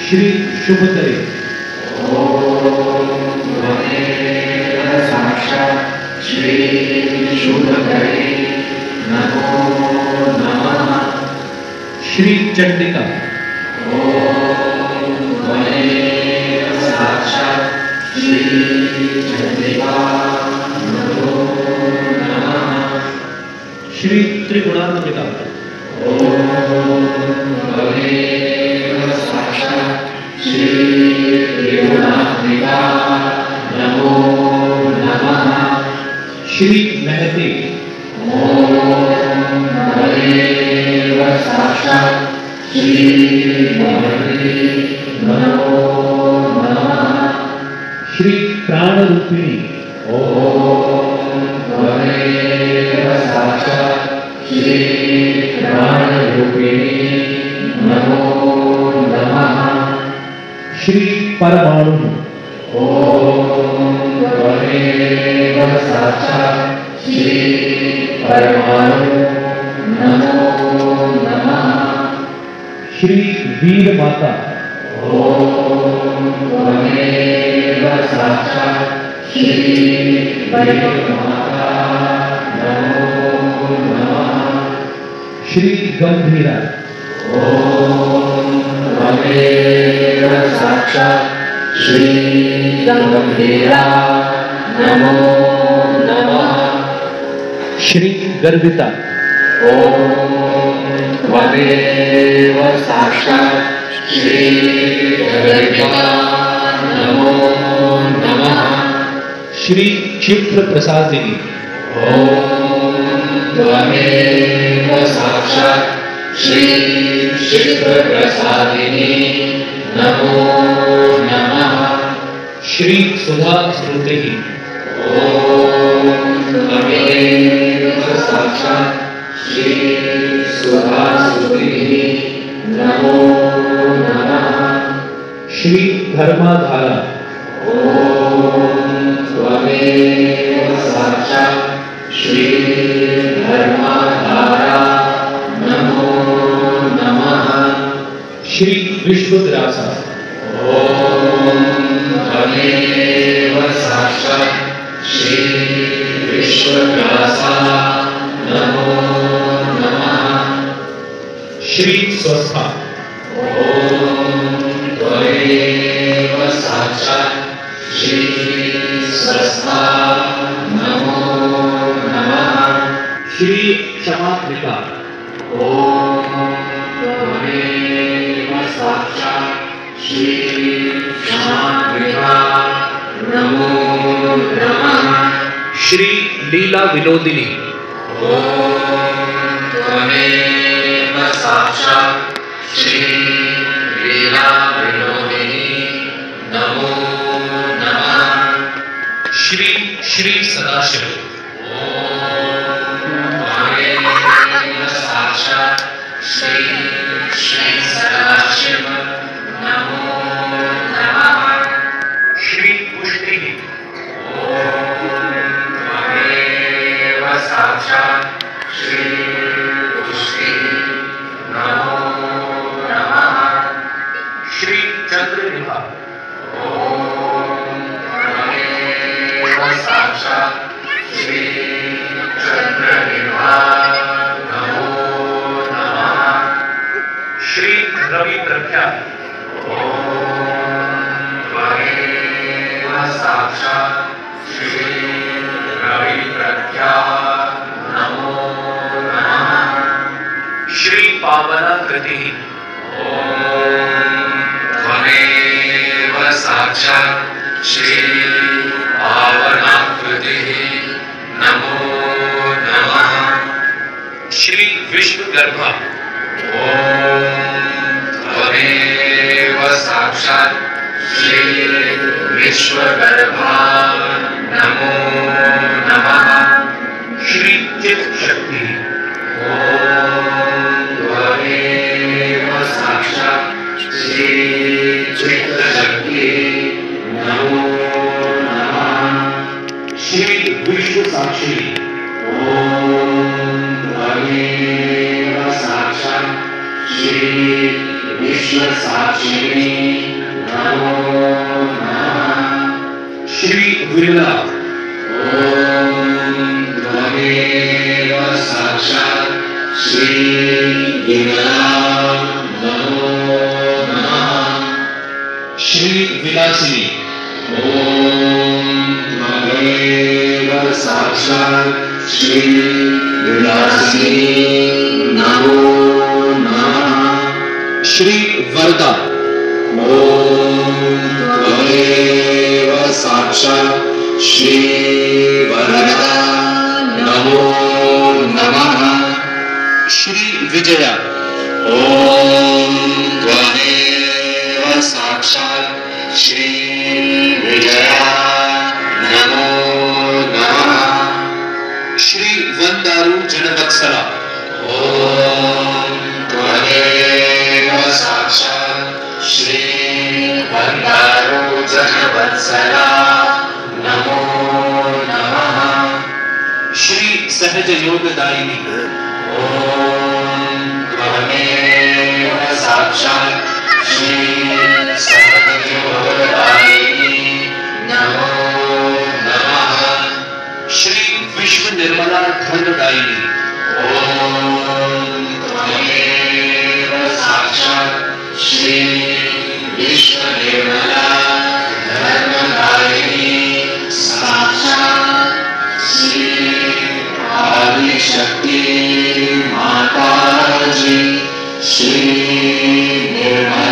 श्री शुभकरे साक्षात् श्री शुभकरे नमो नमः। श्री चंडिका साक्षात् श्री चंडिका नमो नमः। श्री त्रिगुणात्मिका साक्षात् श्री त्रिगुणात्मिका नमो नमः। श्री महते साक्षात् श्री महते नमो नमः। श्री प्राण रूपिणी साक्षात् श्री प्राण रूपिणी नमो नमः। श्री परमाणु साक्षात् श्री परमाणु नमो नमः। श्री वीर माता साक्षात् श्री वीर माता नमो नमः। श्री गंभीरा साक्षात् श्री गंभीरा नमो नमः। श्री गर्भिता साक्षात् श्री गर्भिता नमो नमः। श्री क्षिप्र प्रसादिनी साक्षात् श्री क्षिप्र प्रसादिनी नमो नमः। श्री सुधा स्मृति साक्षात् श्री सुधा स्मृति नमो नमः। श्री धर्माधारा साक्षात् श्री धर्माधारा नमो नमः। श्री विश्वग्रासा साक्षात् श्री विश्वग्रासा नमो नमः। श्री स्वस्था साक्षात् श्री स्वस्था नमो नमः। श्री क्षमात्मिका साक्षात् श्री क्षमात्मिका नमो नमः। श्री लीला विनोदिनी साक्षात् श्री लीला विनोदिनी नमो नमः। श्री श्री सदाशिव साक्षात् श्री श्री सदाशिव नमो नमः। श्री पुष्टि साक्षात् श्री पुष्टि नमो नमः। श्री चंद्रनिभा साक्षात् श्री चंद्रनिभा नमो नमः। श्री रवि प्रख्या साक्षात् श्री रवि प्रख्या नमो नमः। श्री पावना कृति साक्षात् श्री पावनाकृति नमो नमः। श्री विश्वगर्भा साक्षात् श्री विश्वगर्भा नमो नमः। श्री चित शक्ति साक्षात् श्री चित्त शक्ति नमो नमः। श्री विश्व साक्षी साक्षात् श्री विश्व साक्षिणी नमो नमः श्री विमला ॐ त्वमेव साक्षात् श्री विमला नमो नमः श्री विलासिनी ॐ त्वमेव साक्षात् श्री विलासिनी नमो नमः श्री वरदा ॐ त्वमेव साक्षात् श्री वरदा नमो नमः श्री विजया ॐ त्वमेव साक्षात् श्री विजया नमो नमः श्री वंदारू जनवत्सला ॐ त्वमेव साक्षात् श्री वरदारो जनवत्सला नमो नमः श्री सहज योगदायिनी ॐ त्वमेव साक्षात् श्री सहजयोगदायिनी नमो नमः श्री विश्व निर्मला धनदायिनी ॐ त्वमेव साक्षात् श्री विश्वनिर्मला धर्मदायिनी साक्षात् श्री आदिशक्ति माताजी श्री निर्मला